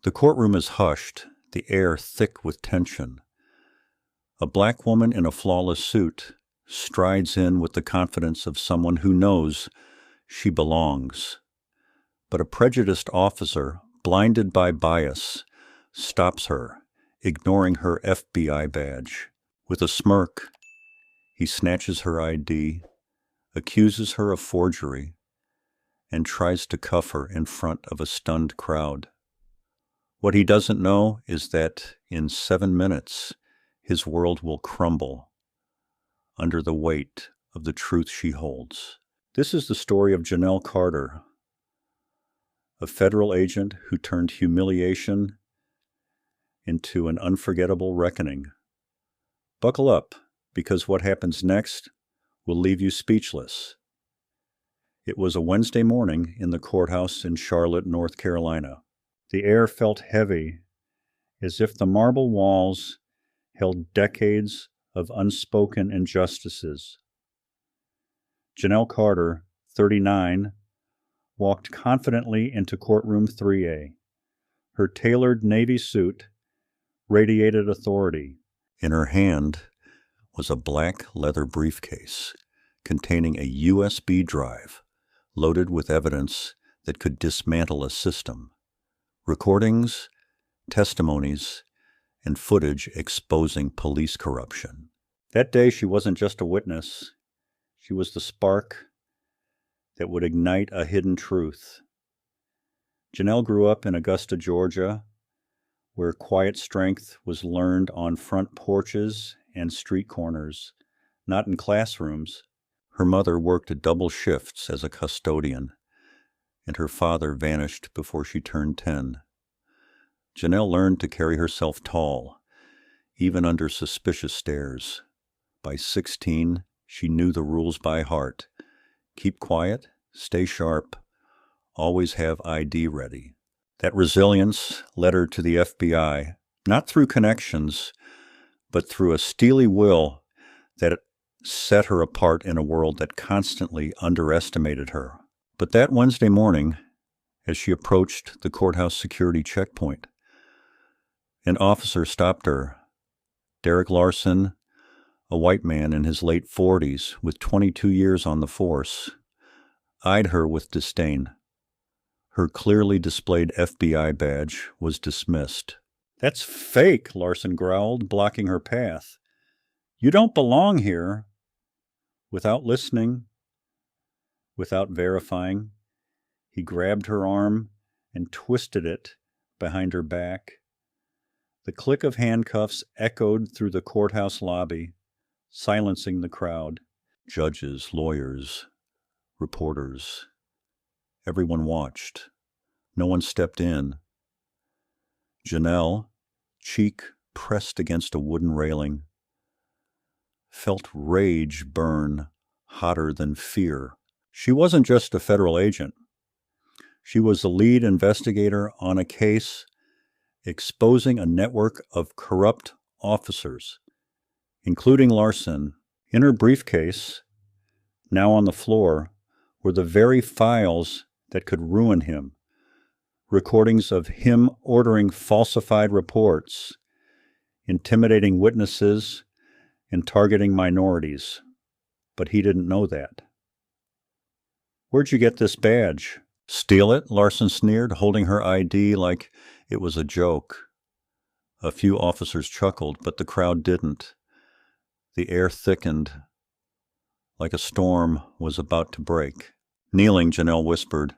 The courtroom is hushed, the air thick with tension. A black woman in a flawless suit strides in with the confidence of someone who knows she belongs. But a prejudiced officer, blinded by bias, stops her, ignoring her FBI badge. With a smirk, he snatches her ID, accuses her of forgery, and tries to cuff her in front of a stunned crowd. What he doesn't know is that in 7 minutes, his world will crumble under the weight of the truth she holds. This is the story of Janelle Carter, a federal agent who turned humiliation into an unforgettable reckoning. Buckle up, because what happens next will leave you speechless. It was a Wednesday morning in the courthouse in Charlotte, North Carolina. The air felt heavy, as if the marble walls held decades of unspoken injustices. Janelle Carter, 39, walked confidently into courtroom 3A. Her tailored navy suit radiated authority. In her hand was a black leather briefcase containing a USB drive loaded with evidence that could dismantle a system. Recordings, testimonies, and footage exposing police corruption. That day, she wasn't just a witness. She was the spark that would ignite a hidden truth. Janelle grew up in Augusta, Georgia, where quiet strength was learned on front porches and street corners, not in classrooms. Her mother worked double shifts as a custodian, and her father vanished before she turned 10. Janelle learned to carry herself tall, even under suspicious stares. By 16, she knew the rules by heart. Keep quiet, stay sharp, always have ID ready. That resilience led her to the FBI, not through connections, but through a steely will that set her apart in a world that constantly underestimated her. But that Wednesday morning, as she approached the courthouse security checkpoint, an officer stopped her. Derek Larson, a white man in his late 40s with 22 years on the force, eyed her with disdain. Her clearly displayed FBI badge was dismissed. "That's fake," Larson growled, blocking her path. "You don't belong here." Without listening, without verifying, he grabbed her arm and twisted it behind her back. The click of handcuffs echoed through the courthouse lobby, silencing the crowd. Judges, lawyers, reporters. Everyone watched. No one stepped in. Janelle, cheek pressed against a wooden railing, felt rage burn hotter than fear. She wasn't just a federal agent. She was the lead investigator on a case exposing a network of corrupt officers, including Larson. In her briefcase, now on the floor, were the very files that could ruin him. Recordings of him ordering falsified reports, intimidating witnesses, and targeting minorities. But he didn't know that. "Where'd you get this badge?" "Steal it?" Larson sneered, holding her ID like it was a joke. A few officers chuckled, but the crowd didn't. The air thickened, like a storm was about to break. Kneeling, Janelle whispered,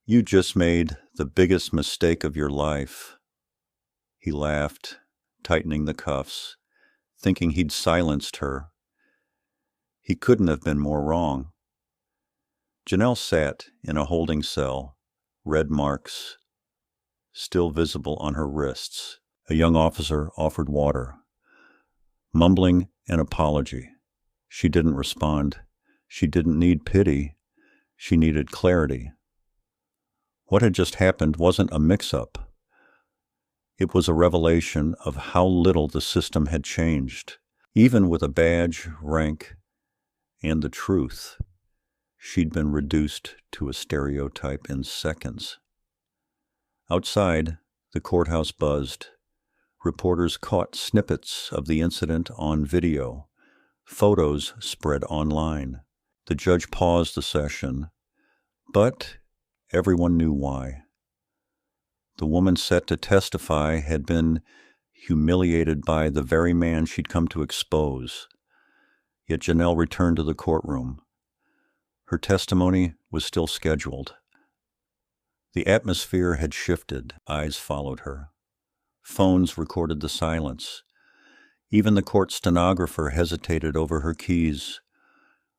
"You just made the biggest mistake of your life." He laughed, tightening the cuffs, thinking he'd silenced her. He couldn't have been more wrong. Janelle sat in a holding cell, red marks still visible on her wrists. A young officer offered water, mumbling an apology. She didn't respond. She didn't need pity. She needed clarity. What had just happened wasn't a mix-up. It was a revelation of how little the system had changed. Even with a badge, rank, and the truth, she'd been reduced to a stereotype in seconds. Outside, the courthouse buzzed. Reporters caught snippets of the incident on video. Photos spread online. The judge paused the session, but everyone knew why. The woman set to testify had been humiliated by the very man she'd come to expose. Yet Janelle returned to the courtroom. Her testimony was still scheduled. The atmosphere had shifted. Eyes followed her. Phones recorded the silence. Even the court stenographer hesitated over her keys.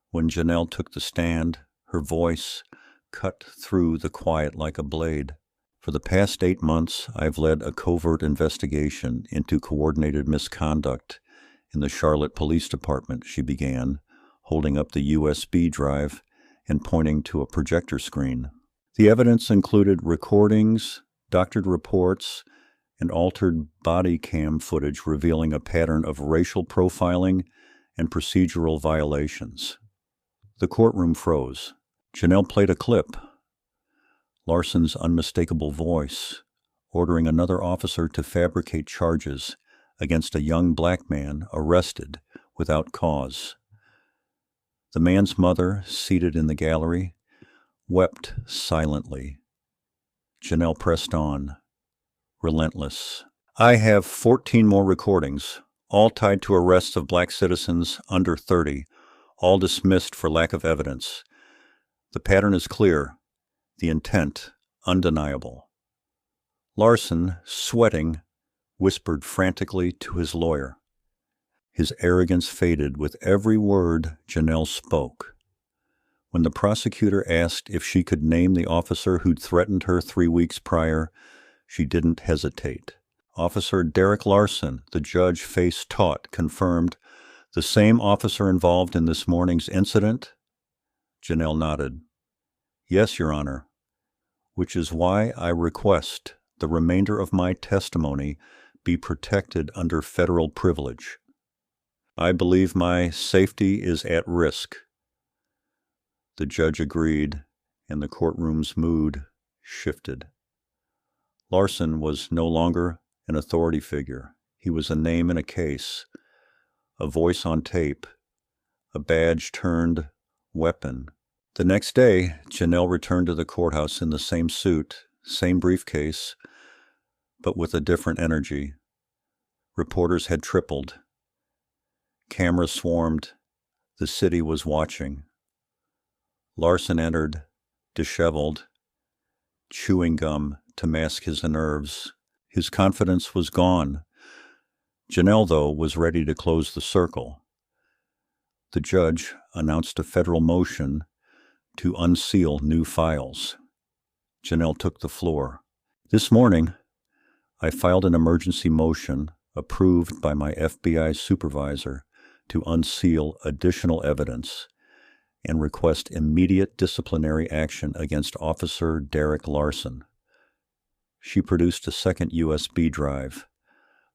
When Janelle took the stand, her voice cut through the quiet like a blade. For the past 8 months, I've led a covert investigation into coordinated misconduct in the Charlotte Police Department, she began, holding up the USB drive and pointing to a projector screen. The evidence included recordings, doctored reports, and altered body cam footage revealing a pattern of racial profiling and procedural violations. The courtroom froze. Janelle played a clip. Larson's unmistakable voice, ordering another officer to fabricate charges against a young black man arrested without cause. The man's mother, seated in the gallery, wept silently. Janelle pressed on, relentless. I have 14 more recordings, all tied to arrests of black citizens under 30, all dismissed for lack of evidence. The pattern is clear, the intent undeniable. Larson, sweating, whispered frantically to his lawyer. His arrogance faded with every word Janelle spoke. When the prosecutor asked if she could name the officer who'd threatened her 3 weeks prior, she didn't hesitate. Officer Derek Larson, the judge, face taut, confirmed, the same officer involved in this morning's incident? Janelle nodded. Yes, Your Honor, which is why I request the remainder of my testimony be protected under federal privilege. I believe my safety is at risk. The judge agreed, and the courtroom's mood shifted. Larson was no longer an authority figure. He was a name in a case, a voice on tape, a badge turned weapon. The next day, Janelle returned to the courthouse in the same suit, same briefcase, but with a different energy. Reporters had tripled. Cameras swarmed. The city was watching. Larson entered, disheveled, chewing gum to mask his nerves. His confidence was gone. Janelle, though, was ready to close the circle. The judge announced a federal motion to unseal new files. Janelle took the floor. This morning, I filed an emergency motion approved by my FBI supervisor to unseal additional evidence and request immediate disciplinary action against Officer Derek Larson. She produced a second USB drive,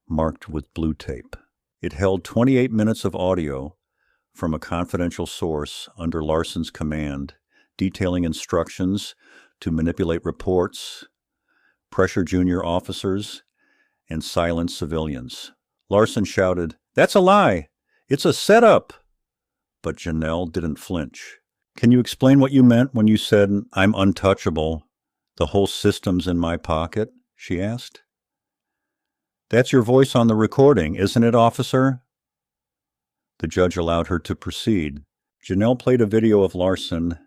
marked with blue tape. It held 28 minutes of audio from a confidential source under Larson's command, detailing instructions to manipulate reports, pressure junior officers, and silence civilians. Larson shouted, "That's a lie! It's a setup!" But Janelle didn't flinch. Can you explain what you meant when you said, "I'm untouchable, the whole system's in my pocket"? She asked. That's your voice on the recording, isn't it, officer? The judge allowed her to proceed. Janelle played a video of Larson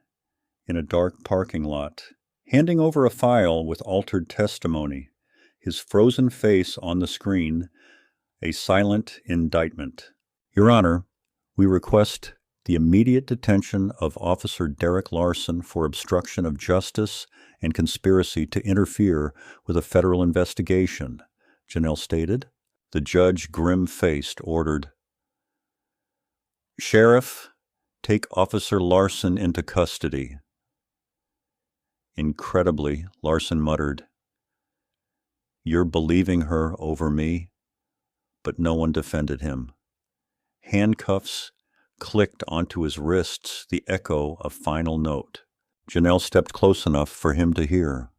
in a dark parking lot, handing over a file with altered testimony, his frozen face on the screen, a silent indictment. Your Honor, we request the immediate detention of Officer Derek Larson for obstruction of justice and conspiracy to interfere with a federal investigation, Janelle stated. The judge, grim-faced, ordered, Sheriff, take Officer Larson into custody. Incredibly, Larson muttered, You're believing her over me? But no one defended him. Handcuffs clicked onto his wrists, the echo of a final note. Janelle stepped close enough for him to hear.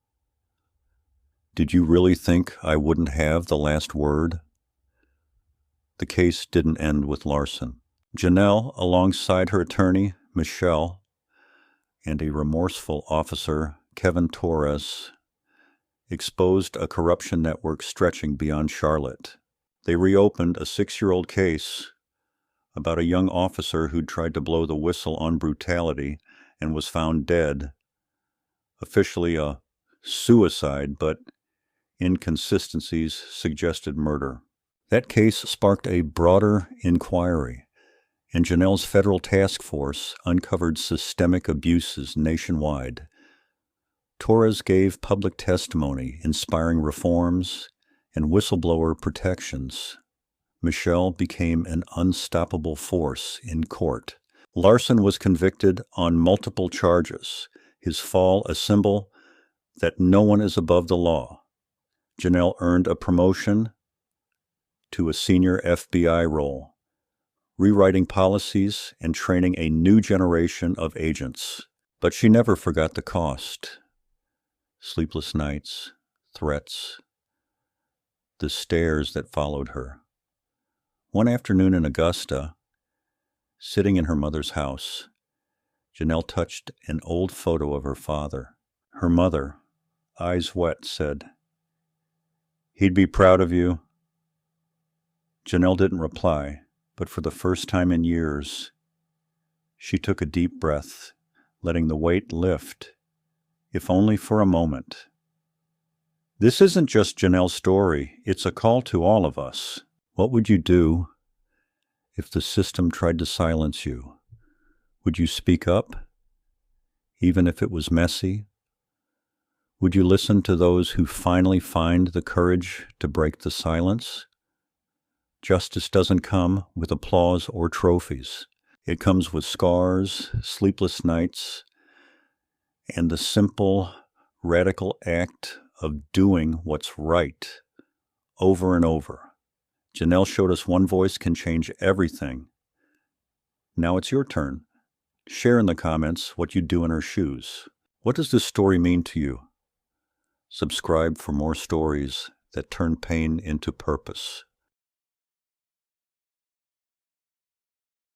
Did you really think I wouldn't have the last word? The case didn't end with Larson. Janelle, alongside her attorney, Michelle, and a remorseful officer, Kevin Torres, exposed a corruption network stretching beyond Charlotte. They reopened a 6-year-old case about a young officer who'd tried to blow the whistle on brutality and was found dead. Officially a suicide, but inconsistencies suggested murder. That case sparked a broader inquiry, and Janelle's federal task force uncovered systemic abuses nationwide. Torres gave public testimony inspiring reforms and whistleblower protections. Michelle became an unstoppable force in court. Larson was convicted on multiple charges, his fall a symbol that no one is above the law. Janelle earned a promotion to a senior FBI role, rewriting policies and training a new generation of agents. But she never forgot the cost. Sleepless nights, threats, the stares that followed her. One afternoon in Augusta, sitting in her mother's house, Janelle touched an old photo of her father. Her mother, eyes wet, said, "He'd be proud of you." Janelle didn't reply, but for the first time in years, she took a deep breath, letting the weight lift, if only for a moment. This isn't just Janelle's story, it's a call to all of us. What would you do if the system tried to silence you? Would you speak up, even if it was messy? Would you listen to those who finally find the courage to break the silence? Justice doesn't come with applause or trophies. It comes with scars, sleepless nights, and the simple, radical act of doing what's right over and over. Janelle showed us one voice can change everything. Now it's your turn. Share in the comments what you'd do in her shoes. What does this story mean to you? Subscribe for more stories that turn pain into purpose.